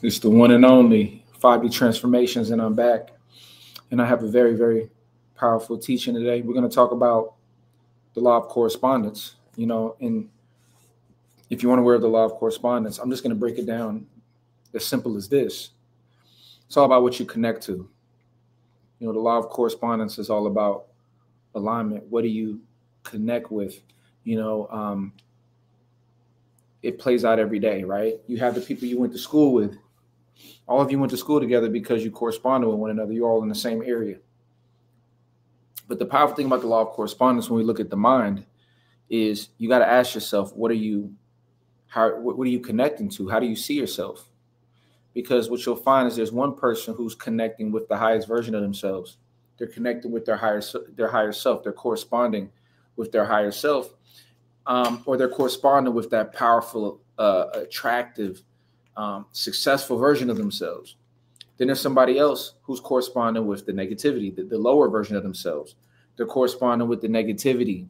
It's the one and only 5D Transformations, and I'm back. And I have a very, very powerful teaching today. We're going to talk about the law of correspondence. And if you want to wear the law of correspondence, I'm just going to break it down as simple as this. It's all about what you connect to. The law of correspondence is all about alignment. What do you connect with? It plays out every day, right? You have the people you went to school with. All of you went to school together because you corresponded with one another. You're all in the same area. But the powerful thing about the law of correspondence when we look at the mind is you got to ask yourself, what are you connecting to? How do you see yourself? Because what you'll find is there's one person who's connecting with the highest version of themselves. They're connecting with their higher self. They're corresponding with their higher self, or they're corresponding with that powerful, attractive, successful version of themselves. Then there's somebody else who's corresponding with the negativity, the lower version of themselves. They're corresponding with the negativity,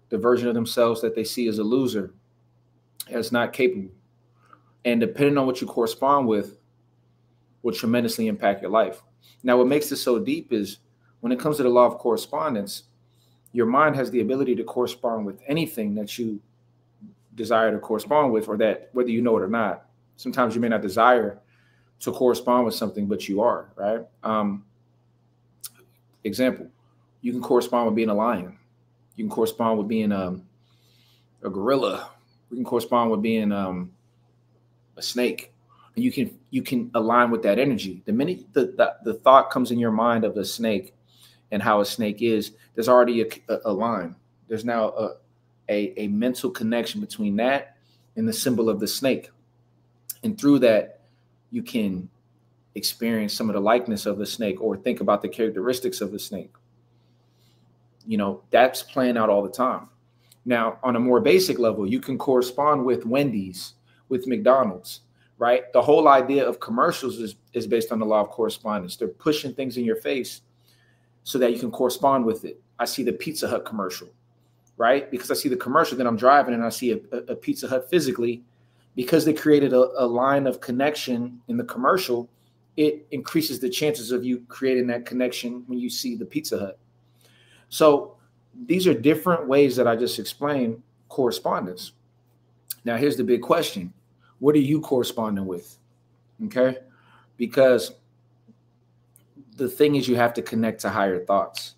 the version of themselves that they see as a loser, as not capable. And depending on what you correspond with, will tremendously impact your life. Now, what makes this so deep is when it comes to the law of correspondence, your mind has the ability to correspond with anything that you desire to correspond with, or that whether you know it or not. Sometimes you may not desire to correspond with something, but you are, right? Example, you can correspond with being a lion. You can correspond with being a gorilla. You can correspond with being a snake. And you can align with that energy. The minute the thought comes in your mind of a snake and how a snake is, there's already a line. There's now a mental connection between that and the symbol of the snake. And through that, you can experience some of the likeness of the snake or think about the characteristics of the snake. That's playing out all the time. Now, on a more basic level, you can correspond with Wendy's, with McDonald's, right? The whole idea of commercials is based on the law of correspondence. They're pushing things in your face so that you can correspond with it. I see the Pizza Hut commercial, right? Because I see the commercial, then I'm driving and I see a Pizza Hut physically. Because they created a line of connection in the commercial, it increases the chances of you creating that connection when you see the Pizza Hut. So these are different ways that I just explained correspondence. Now, here's the big question. What are you corresponding with? Okay? Because the thing is, you have to connect to higher thoughts.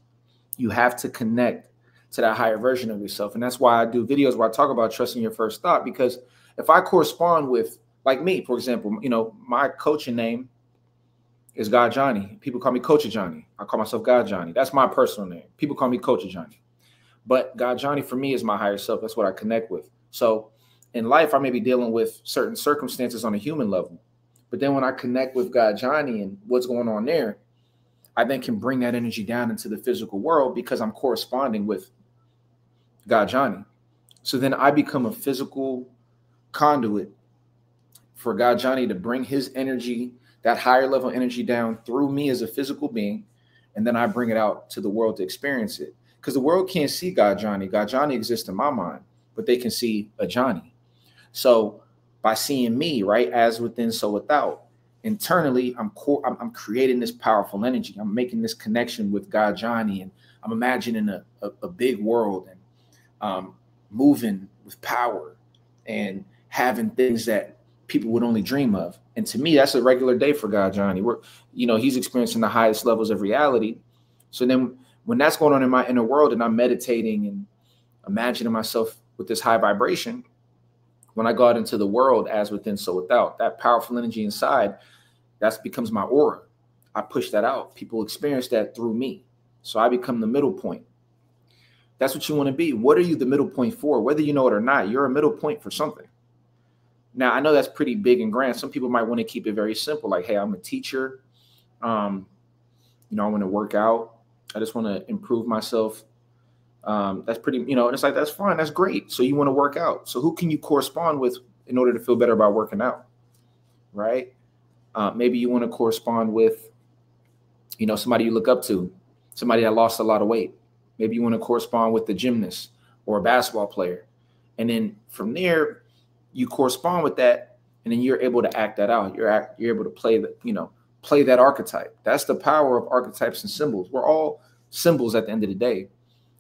You have to connect to that higher version of yourself. And that's why I do videos where I talk about trusting your first thought, because if I correspond with, like me, for example, my coaching name is God Johnny. People call me Coach Johnny. I call myself God Johnny. That's my personal name. People call me Coach Johnny. But God Johnny for me is my higher self. That's what I connect with. So in life, I may be dealing with certain circumstances on a human level. But then when I connect with God Johnny and what's going on there, I then can bring that energy down into the physical world because I'm corresponding with God Johnny. So then I become a physical conduit for God Johnny to bring his energy, that higher level energy, down through me as a physical being, and then I bring it out to the world to experience it. Because the world can't see God Johnny. God Johnny exists in my mind, but they can see a Johnny. So by seeing me, right, as within, so without, internally, I'm creating this powerful energy. I'm making this connection with God Johnny, and I'm imagining a big world and moving with power and having things that people would only dream of. And to me, that's a regular day for God Johnny. He's experiencing the highest levels of reality. So then when that's going on in my inner world and I'm meditating and imagining myself with this high vibration, when I go out into the world as within, so without, that powerful energy inside, that becomes my aura. I push that out. People experience that through me. So I become the middle point. That's what you want to be. What are you the middle point for? Whether you know it or not, you're a middle point for something. Now, I know that's pretty big and grand. Some people might want to keep it very simple. Like, hey, I'm a teacher. I want to work out. I just want to improve myself. That's pretty, and it's like, that's fine. That's great. So you want to work out. So who can you correspond with in order to feel better about working out? Right? Maybe you want to correspond with, somebody you look up to, somebody that lost a lot of weight. Maybe you want to correspond with the gymnast or a basketball player. And then from there, you correspond with that And then you're able to act that out. You're able to play play that archetype. That's the power of archetypes and symbols. We're all symbols at the end of the day.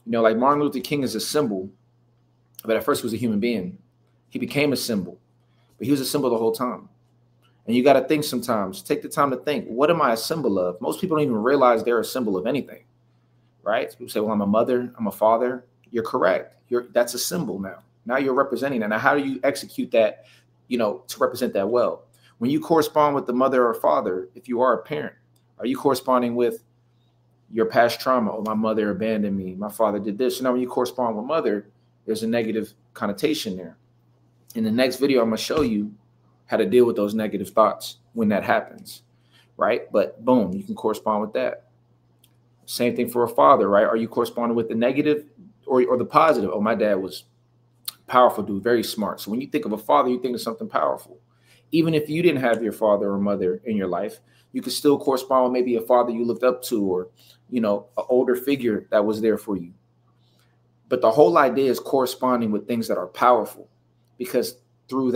Like Martin Luther King is a symbol, but at first he was a human being. He became a symbol, but he was a symbol the whole time. And you got to think sometimes. Take the time to think, what am I a symbol of? Most people don't even realize they're a symbol of anything, right? People say, well, I'm a mother, I'm a father. You're correct. That's a symbol now. Now you're representing that. Now, how do you execute that, to represent that well? When you correspond with the mother or father, if you are a parent, are you corresponding with your past trauma? Oh, my mother abandoned me. My father did this. So now when you correspond with mother, there's a negative connotation there. In the next video, I'm going to show you how to deal with those negative thoughts when that happens, right? But boom, you can correspond with that. Same thing for a father, right? Are you corresponding with the negative or the positive? Oh, my dad was powerful dude, very smart. So when you think of a father, you think of something powerful. Even if you didn't have your father or mother in your life, you could still correspond with maybe a father you looked up to, or, an older figure that was there for you. But the whole idea is corresponding with things that are powerful, because through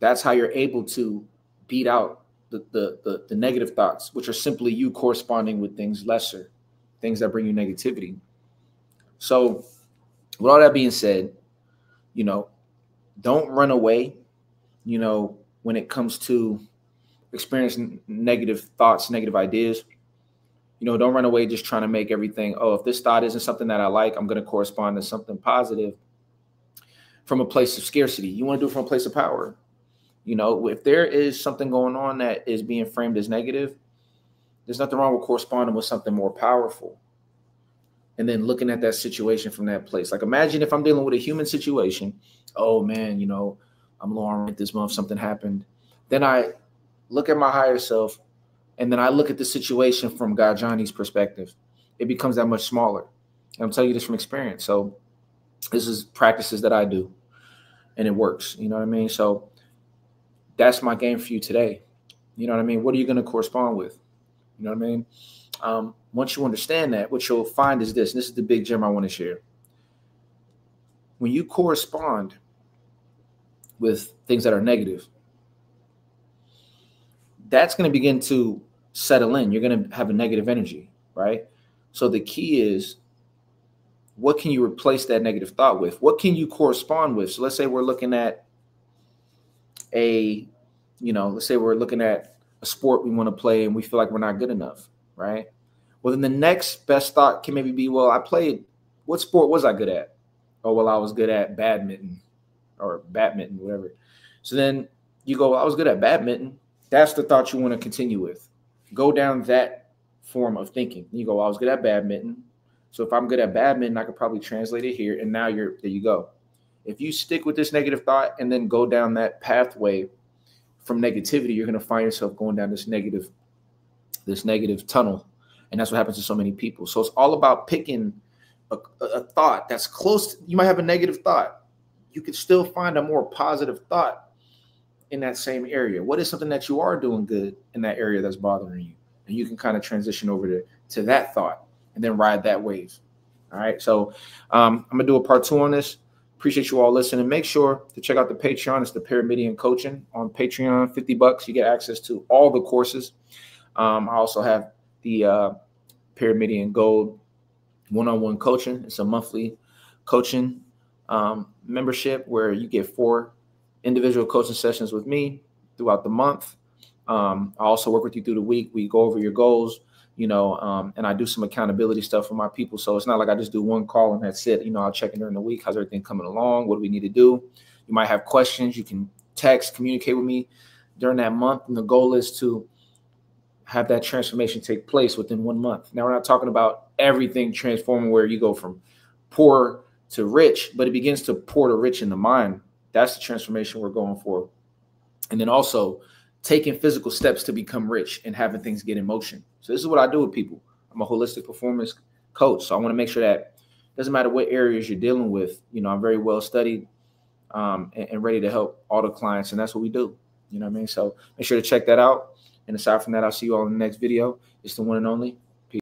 that's how you're able to beat out the negative thoughts, which are simply you corresponding with things lesser, things that bring you negativity. So with all that being said, don't run away, when it comes to experiencing negative thoughts, negative ideas. Don't run away just trying to make everything, oh, if this thought isn't something that I like, I'm going to correspond to something positive from a place of scarcity. You want to do it from a place of power. If there is something going on that is being framed as negative, there's nothing wrong with corresponding with something more powerful. And then looking at that situation from that place. Like, imagine if I'm dealing with a human situation. Oh man, I'm low on rent this month, something happened. Then I look at my higher self, and then I look at the situation from God Johnny's perspective. It becomes that much smaller. And I'm telling you this from experience. So this is practices that I do, and it works. You know what I mean? So that's my game for you today. You know what I mean? What are you going to correspond with? You know what I mean? Once you understand that, what you'll find is this, and this is the big gem I want to share. When you correspond with things that are negative, that's going to begin to settle in. You're going to have a negative energy, right? So the key is, what can you replace that negative thought with? What can you correspond with? So let's say we're looking at let's say we're looking at a sport we want to play and we feel like we're not good enough, right? Well, then the next best thought can maybe be, well, what sport was I good at? Oh, well, I was good at badminton or whatever. So then you go, well, I was good at badminton. That's the thought you want to continue with. Go down that form of thinking. You go, well, I was good at badminton. So if I'm good at badminton, I could probably translate it here. And now there you go. If you stick with this negative thought and then go down that pathway from negativity, you're going to find yourself going down this negative tunnel. And that's what happens to so many people. So it's all about picking a thought that's close. You might have a negative thought. You could still find a more positive thought in that same area. What is something that you are doing good in that area that's bothering you? And you can kind of transition over to that thought and then ride that wave. All right. So I'm going to do a part 2 on this. Appreciate you all listening. Make sure to check out the Patreon. It's the Pyramidian Coaching on Patreon. $50. You get access to all the courses. I also have the Pyramidian Gold one-on-one coaching. It's a monthly coaching membership where you get 4 individual coaching sessions with me throughout the month. I also work with you through the week. We go over your goals, and I do some accountability stuff for my people. So it's not like I just do one call and that's it. I'll check in during the week. How's everything coming along? What do we need to do? You might have questions. You can text, communicate with me during that month. And the goal is to have that transformation take place within 1 month. Now, we're not talking about everything transforming where you go from poor to rich, but it begins to poor to rich in the mind. That's the transformation we're going for. And then also taking physical steps to become rich and having things get in motion. So this is what I do with people. I'm a holistic performance coach. So I want to make sure that it doesn't matter what areas you're dealing with, I'm very well studied and ready to help all the clients. And that's what we do. You know what I mean? So make sure to check that out. And aside from that, I'll see you all in the next video. It's the one and only